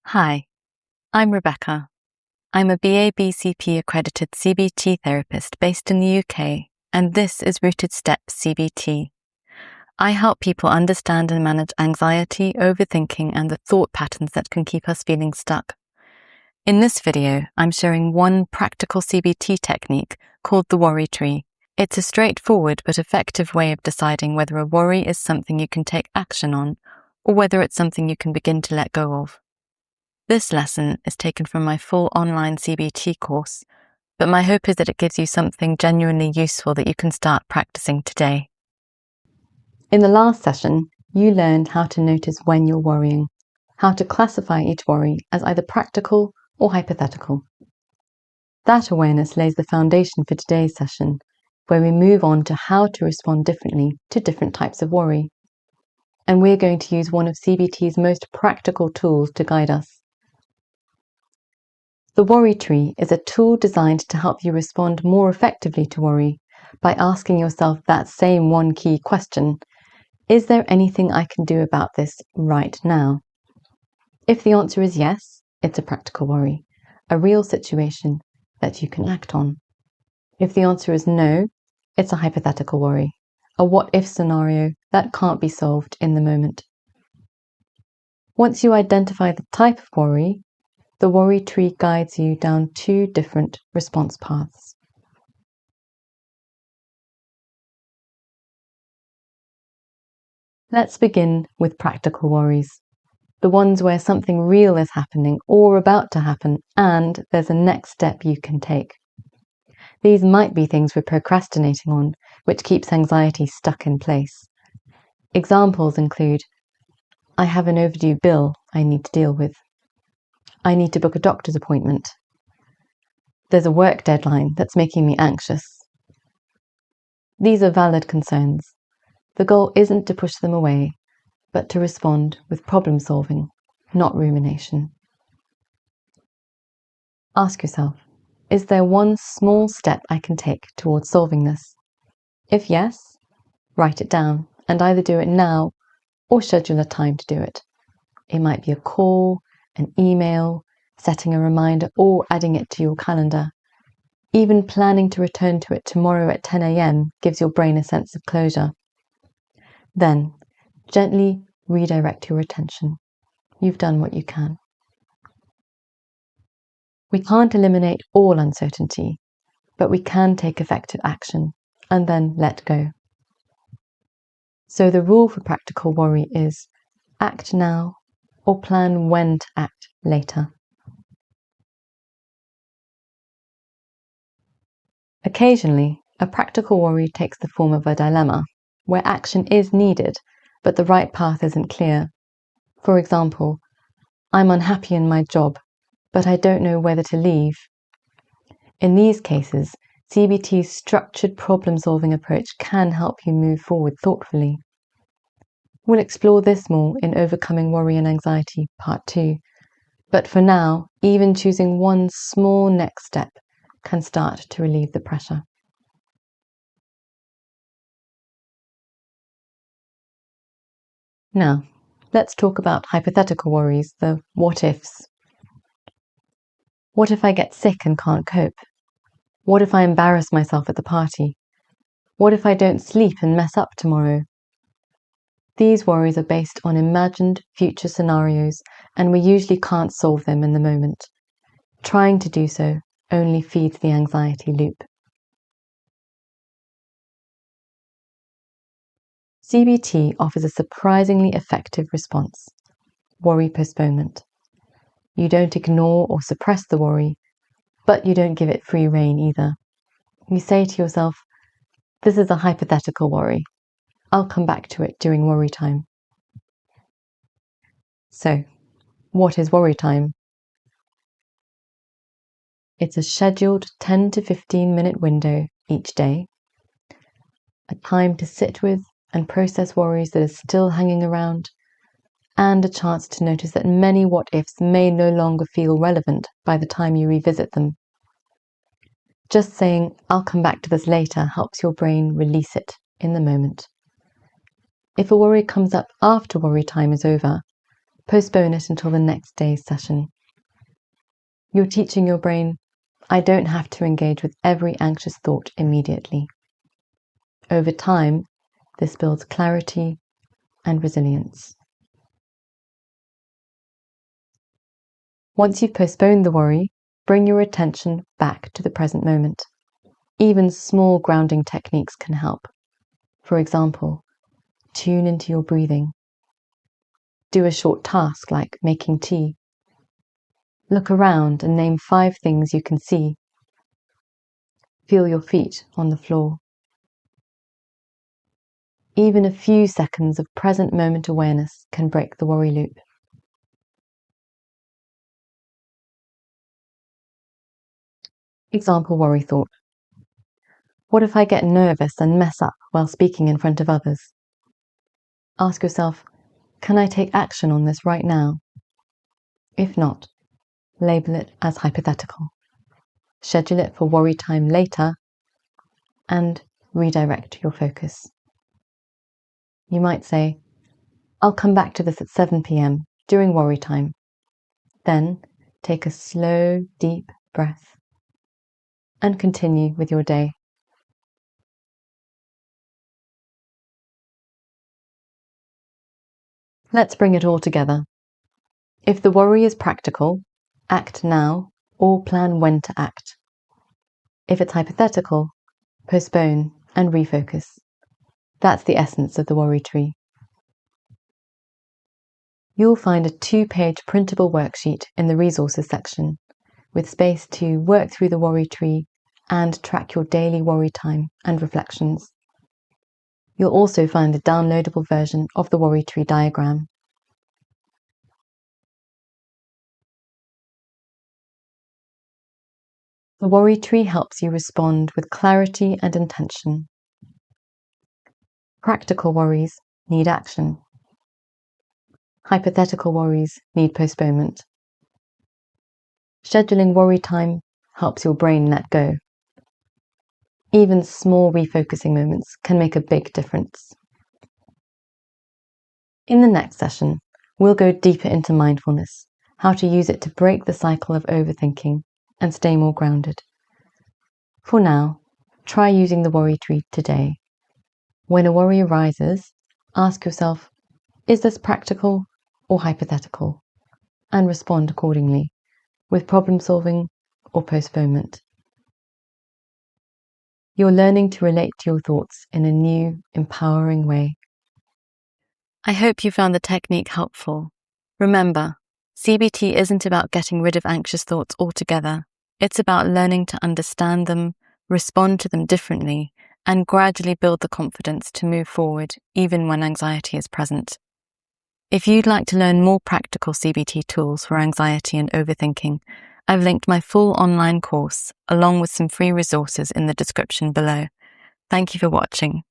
Hi, I'm Rebecca. I'm a BABCP-accredited CBT therapist based in the UK, and this is Rooted Steps CBT. I help people understand and manage anxiety, overthinking, and the thought patterns that can keep us feeling stuck. In this video, I'm sharing one practical CBT technique called the Worry Tree. It's a straightforward but effective way of deciding whether a worry is something you can take action on or whether it's something you can begin to let go of. This lesson is taken from my full online CBT course, but my hope is that it gives you something genuinely useful that you can start practicing today. In the last session, you learned how to notice when you're worrying, how to classify each worry as either practical or hypothetical. That awareness lays the foundation for today's session, where we move on to how to respond differently to different types of worry. And we're going to use one of CBT's most practical tools to guide us. The Worry Tree is a tool designed to help you respond more effectively to worry by asking yourself that same one key question: is there anything I can do about this right now? If the answer is yes, it's a practical worry, a real situation that you can act on. If the answer is no, it's a hypothetical worry, a what-if scenario that can't be solved in the moment. Once you identify the type of worry, the Worry Tree guides you down two different response paths. Let's begin with practical worries, the ones where something real is happening or about to happen and there's a next step you can take. These might be things we're procrastinating on, which keeps anxiety stuck in place. Examples include: I have an overdue bill I need to deal with. I need to book a doctor's appointment. There's a work deadline that's making me anxious. These are valid concerns. The goal isn't to push them away, but to respond with problem solving, not rumination. Ask yourself, is there one small step I can take towards solving this? If yes, write it down and either do it now or schedule a time to do it. It might be a call, an email, setting a reminder, or adding it to your calendar. Even planning to return to it tomorrow at 10 a.m. gives your brain a sense of closure. Then, gently redirect your attention. You've done what you can. We can't eliminate all uncertainty, but we can take effective action and then let go. So the rule for practical worry is: act now or plan when to act later. Occasionally, a practical worry takes the form of a dilemma, where action is needed, but the right path isn't clear. For example, I'm unhappy in my job, but I don't know whether to leave. In these cases, CBT's structured problem-solving approach can help you move forward thoughtfully. We'll explore this more in Overcoming Worry and Anxiety Part 2, but for now, even choosing one small next step can start to relieve the pressure. Now, let's talk about hypothetical worries, the what-ifs. What if I get sick and can't cope? What if I embarrass myself at the party? What if I don't sleep and mess up tomorrow? These worries are based on imagined future scenarios, and we usually can't solve them in the moment. Trying to do so only feeds the anxiety loop. CBT offers a surprisingly effective response: worry postponement. You don't ignore or suppress the worry, but you don't give it free rein either. You say to yourself, this is a hypothetical worry. I'll come back to it during worry time. So, what is worry time? It's a scheduled 10 to 15 minute window each day, a time to sit with and process worries that are still hanging around, and a chance to notice that many what-ifs may no longer feel relevant by the time you revisit them. Just saying, I'll come back to this later, helps your brain release it in the moment. If a worry comes up after worry time is over, postpone it until the next day's session. You're teaching your brain, I don't have to engage with every anxious thought immediately. Over time, this builds clarity and resilience. Once you've postponed the worry, bring your attention back to the present moment. Even small grounding techniques can help. For example, tune into your breathing. Do a short task like making tea. Look around and name 5 things you can see. Feel your feet on the floor. Even a few seconds of present moment awareness can break the worry loop. Example worry thought. What if I get nervous and mess up while speaking in front of others? Ask yourself, can I take action on this right now? If not, label it as hypothetical. Schedule it for worry time later and redirect your focus. You might say, I'll come back to this at 7 p.m. during worry time. Then take a slow, deep breath and continue with your day. Let's bring it all together. If the worry is practical, act now or plan when to act. If it's hypothetical, postpone and refocus. That's the essence of the worry tree. You'll find a 2-page printable worksheet in the resources section with space to work through the worry tree and track your daily worry time and reflections. You'll also find a downloadable version of the worry tree diagram. The worry tree helps you respond with clarity and intention. Practical worries need action. Hypothetical worries need postponement. Scheduling worry time helps your brain let go. Even small refocusing moments can make a big difference. In the next session, we'll go deeper into mindfulness, how to use it to break the cycle of overthinking and stay more grounded. For now, try using the worry tree today. When a worry arises, ask yourself, is this practical or hypothetical? And respond accordingly, with problem solving or postponement. You're learning to relate to your thoughts in a new, empowering way. I hope you found the technique helpful. Remember, CBT isn't about getting rid of anxious thoughts altogether. It's about learning to understand them, respond to them differently, and gradually build the confidence to move forward even when anxiety is present. If you'd like to learn more practical CBT tools for anxiety and overthinking, I've linked my full online course along with some free resources in the description below. Thank you for watching.